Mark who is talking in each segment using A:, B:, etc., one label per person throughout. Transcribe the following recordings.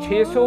A: 600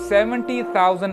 A: 70,000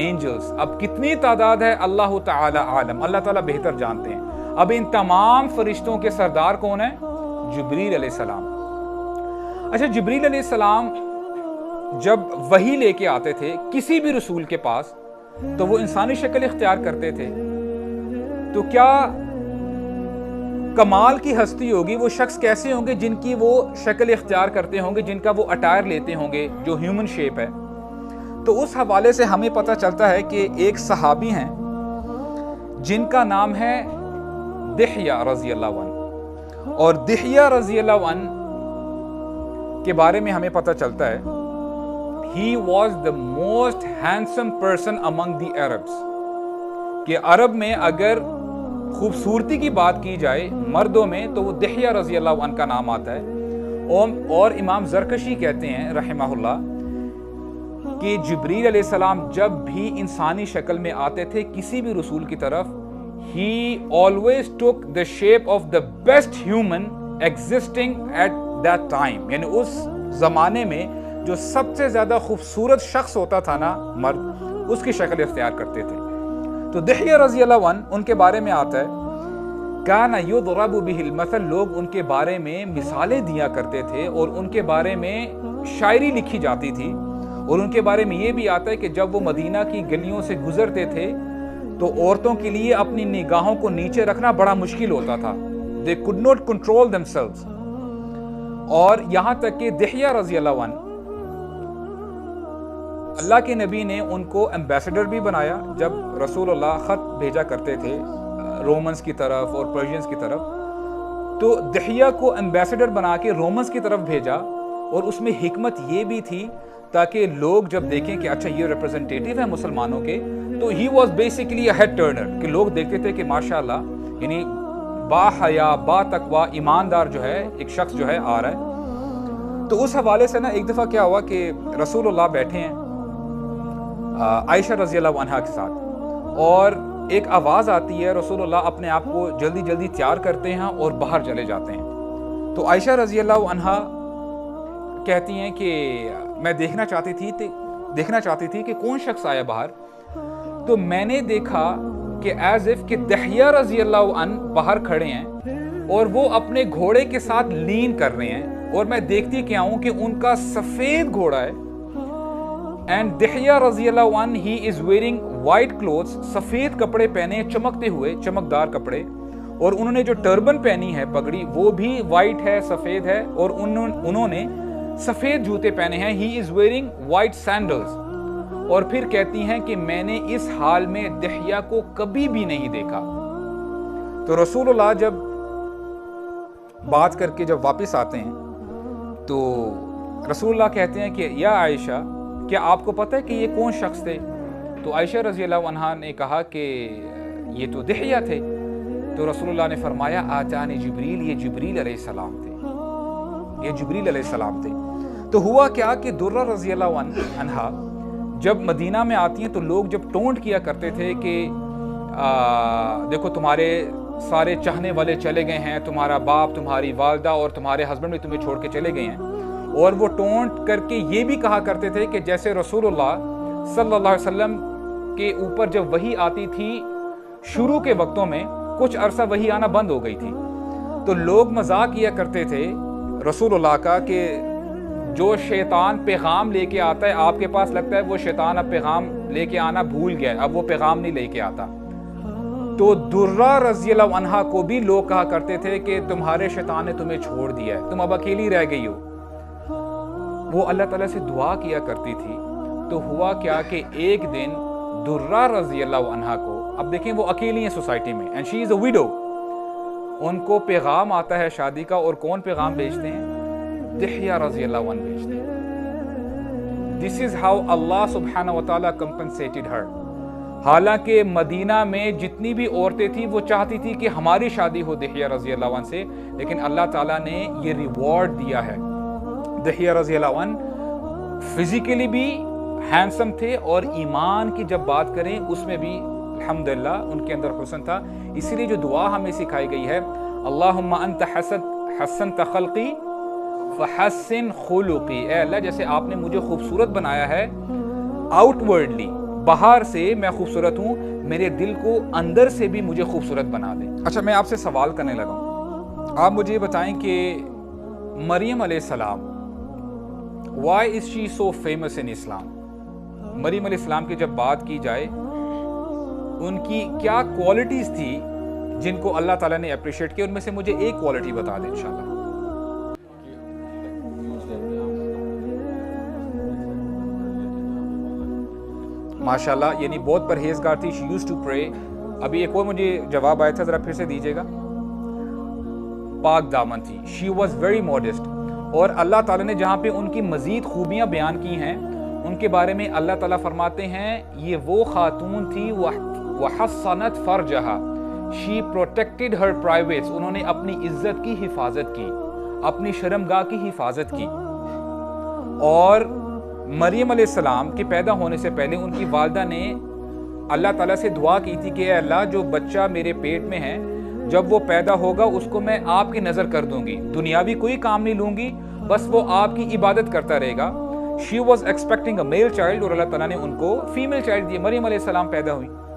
A: angels. اب کتنی تعداد ہے اللہ تعالی عالم، اللہ تعالیٰ بہتر جانتے ہیں. اب ان تمام فرشتوں کے سردار کون ہیں؟ جبریل علیہ السلام. اچھا، جبریل علیہ السلام جب وحی لے کے آتے تھے کسی بھی رسول کے پاس تو وہ انسانی شکل اختیار کرتے تھے. تو کیا کمال کی ہستی ہوگی، وہ شخص کیسے ہوں گے جن کی وہ شکل اختیار کرتے ہوں گے، جن کا وہ اٹائر لیتے ہوں گے جو ہیومن شیپ ہے. تو اس حوالے سے ہمیں پتہ چلتا ہے کہ ایک صحابی ہیں جن کا نام ہے دحیہ رضی اللہ عنہ، اور دحیہ رضی اللہ عنہ کے بارے میں ہمیں پتہ چلتا ہے he was the most handsome person among the Arabs، کہ عرب میں اگر خوبصورتی کی بات کی جائے مردوں میں تو وہ دحیہ رضی اللہ عنہ کا نام آتا ہے. اور امام زرکشی کہتے ہیں رحمہ اللہ کہ جبریل علیہ السلام جب بھی انسانی شکل میں آتے تھے کسی بھی رسول کی طرف، he always took the shape of the best human existing at that time، یعنی اس زمانے میں جو سب سے زیادہ خوبصورت شخص ہوتا تھا نا مرد، اس کی شکل اختیار کرتے تھے. تو دحیہ رضی اللہ عنہ ان کے بارے میں آتا ہے کان یضرب بہ المثل، لوگ ان کے بارے میں مثالیں دیا کرتے تھے اور ان کے بارے میں شاعری لکھی جاتی تھی. اور ان کے بارے میں یہ بھی آتا ہے کہ جب وہ مدینہ کی گلیوں سے گزرتے تھے تو عورتوں کے لیے اپنی نگاہوں کو نیچے رکھنا بڑا مشکل ہوتا تھا. they could not control themselves. اور یہاں تک کہ دحیہ رضی اللہ عنہ، اللہ کے نبی نے ان کو ایمبیسڈر بھی بنایا. جب رسول اللہ خط بھیجا کرتے تھے رومنز کی طرف اور پرشینز کی طرف، تو دحیہ کو ایمبیسڈر بنا کے رومنز کی طرف بھیجا. اور اس میں حکمت یہ بھی تھی تاکہ لوگ جب دیکھیں کہ اچھا یہ ریپرزنٹیٹیو ہے مسلمانوں کے، تو he was basically a head turner, کہ لوگ دیکھتے تھے کہ ماشاءاللہ یعنی با حیا با تقوی ایماندار جو ہے ایک شخص جو ہے آ رہا ہے. تو اس حوالے سے نا ایک دفعہ کیا ہوا کہ رسول اللہ بیٹھے ہیں عائشہ رضی اللہ عنہا کے ساتھ، اور ایک آواز آتی ہے، رسول اللہ اپنے آپ کو جلدی جلدی تیار کرتے ہیں اور باہر چلے جاتے ہیں. تو عائشہ رضی اللہ عنہا کہتی ہیں کہ میں دیکھنا چاہتی تھی کہ کون شخص آیا باہر. تو میں نے دیکھا کہ ایز اف کہ دحیہ رضی اللہ عنہ باہر کھڑے ہیں اور وہ اپنے گھوڑے کے ساتھ لین کر رہے ہیں، اور میں دیکھتی کیا ہوں کہ ان کا سفید گھوڑا ہے. اینڈ دحیہ رضی اللہ عنہ ہی از ویئرنگ وائٹ کلوتھس، سفید کپڑے پہنے چمکتے ہوئے چمکدار کپڑے، اور انہوں نے جو ٹربن پہنی ہے پگڑی وہ بھی وائٹ ہے سفید ہے، اور انہوں نے سفید جوتے پہنے ہیں. ہی از ویئرنگ وائٹ سینڈلز. اور پھر کہتی ہیں کہ میں نے اس حال میں دحیہ کو کبھی بھی نہیں دیکھا. تو رسول اللہ جب بات کر کے جب واپس آتے ہیں تو رسول اللہ کہتے ہیں کہ یا عائشہ، کیا آپ کو پتہ ہے کہ یہ کون شخص تھے؟ تو عائشہ رضی اللہ عنہا نے کہا کہ یہ تو دحیہ تھے. تو رسول اللہ نے فرمایا آتانی جبریل، یہ جبریل علیہ السلام تھے، یہ جبریل علیہ السلام تھے. تو ہوا کیا کہ درہ رضی اللہ عنہا جب مدینہ میں آتی ہیں تو لوگ جب ٹونٹ کیا کرتے تھے کہ دیکھو تمہارے سارے چاہنے والے چلے گئے ہیں، تمہارا باپ، تمہاری والدہ اور تمہارے ہسبینڈ بھی تمہیں چھوڑ کے چلے گئے ہیں. اور وہ ٹونٹ کر کے یہ بھی کہا کرتے تھے کہ جیسے رسول اللہ صلی اللہ علیہ وسلم کے اوپر جب وحی آتی تھی شروع کے وقتوں میں کچھ عرصہ وحی آنا بند ہو گئی تھی، تو لوگ مذاق کیا کرتے تھے رسول اللہ کا کہ جو شیطان پیغام لے کے آتا ہے آپ کے پاس، لگتا ہے وہ شیطان اب پیغام لے کے آنا بھول گیا، اب وہ پیغام نہیں لے کے آتا. تو درہ رضی اللہ عنہا کو بھی لوگ کہا کرتے تھے کہ تمہارے شیطان نے تمہیں چھوڑ دیا ہے، تم اب اکیلی رہ گئی ہو. وہ اللہ تعالیٰ سے دعا کیا کرتی تھی. تو ہوا کیا کہ ایک دن درہ رضی اللہ عنہا کو، اب دیکھیں وہ اکیلی ہیں سوسائٹی میں، اینڈ شی از اے ویڈو، ان کو پیغام آتا ہے شادی کا، اور کون پیغام بھیجتے ہیں؟ دحیہ رضی اللہ عنہ بھیجتے ہیں. This is how Allah سبحانہ وتعالی compensated her. حالانکہ مدینہ میں جتنی بھی عورتیں تھیں وہ چاہتی تھی کہ ہماری شادی ہو دحیہ رضی اللہ عنہ سے، لیکن اللہ تعالیٰ نے یہ ریوارڈ دیا ہے. دحیہ رضی اللہ عنہ فزیکلی بھی ہینڈسم تھے، اور ایمان کی جب بات کریں اس میں بھی الحمدللہ ان کے اندر حسن تھا. اسی لیے جو دعا ہمیں سکھائی گئی ہے، اللہم انت حسنت خلقی فحسن خلقی، اے اللہ جیسے آپ نے مجھے خوبصورت بنایا ہے آؤٹ ورڈلی، باہر سے میں خوبصورت ہوں، میرے دل کو اندر سے بھی مجھے خوبصورت بنا دیں۔ اچھا میں آپ سے سوال کرنے لگا ہوں، آپ مجھے یہ بتائیں کہ مریم علیہ السلام why is she so famous in اسلام؟ مریم علیہ السلام کی جب بات کی جائے ان کی کیا کوالٹیز تھی جن کو اللہ تعالیٰ نے اپریشیٹ کیا؟ ان میں سے مجھے ایک کوالٹی بتا دیں انشاءاللہ۔ ماشاءاللہ، یعنی بہت پرہیزگار تھی، she used to pray۔ ابھی ایک اور مجھے جواب آیا تھا، ذرا پھر سے دیجیے گا۔ پاک دامن تھی، she was very modest۔ اور اللہ تعالیٰ نے جہاں پہ ان کی مزید خوبیاں بیان کی ہیں ان کے بارے میں اللہ تعالیٰ فرماتے ہیں یہ وہ خاتون تھی وَحَصَّنَتْ فَرْجَهَا، she protected her privates، انہوں نے اپنی عزت کی حفاظت کی، اپنی شرمگاہ کی حفاظت کی۔ اور مریم علیہ السلام کے پیدا ہونے سے پہلے ان کی والدہ نے اللہ تعالیٰ سے دعا کی تھی کہ اے اللہ جو بچہ میرے پیٹ میں ہے جب وہ پیدا ہوگا اس کو میں آپ کی نظر کر دوں گی، دنیاوی کوئی کام نہیں لوں گی، بس وہ آپ کی عبادت کرتا رہے گا۔ She was expecting a male child اور اللہ تعالیٰ نے ان کو فیمیل چائلڈ دی، مریم علیہ السلام پیدا ہوئی۔